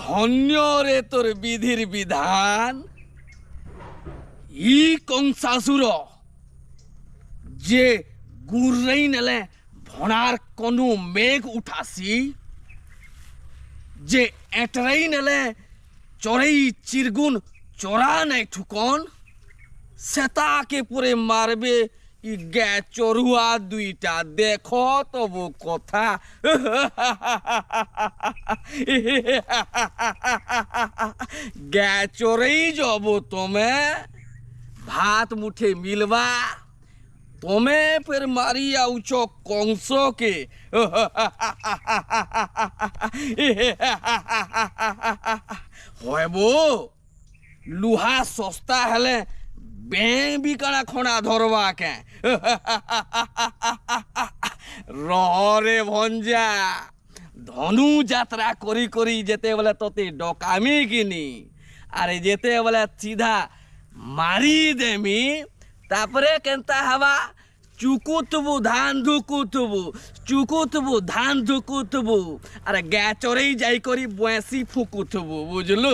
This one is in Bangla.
ধন্য রে তোর বিধির বিধান। ই কংসাসুর যে গুড়াই নেলে ভণার কোনো মেঘ উঠাসি, যে এটরাই নেলে চড়াই চিরগুন চড়া নাই ঠুকন, সেতাকে পরে মারবে ই গে চড়ুয়া দুইটা। দেখো তবু কথা। গে চড়েই যাব তুমি, ভাত মুঠে মিলবা তুমি, ফের মারি আউছ কংসকে। হব লুহা সস্তা হেলে ব্যাং বিকানা খনা ধরবা কে। রে ভঞ্জা, ধনু যাত্রা করি করি যেতে বলে তোতে ডকামি কিনি, আরে যেতে বলে সিধা মারি দেমি, তারপরে কেনতা হবা চুকুতবু ধান ধুকুতবু, চুকুতবু ধান ধুকুতবু, আরে গ্যাচরেই যাই করি বয়সি ফুকুতবু, বুঝলু।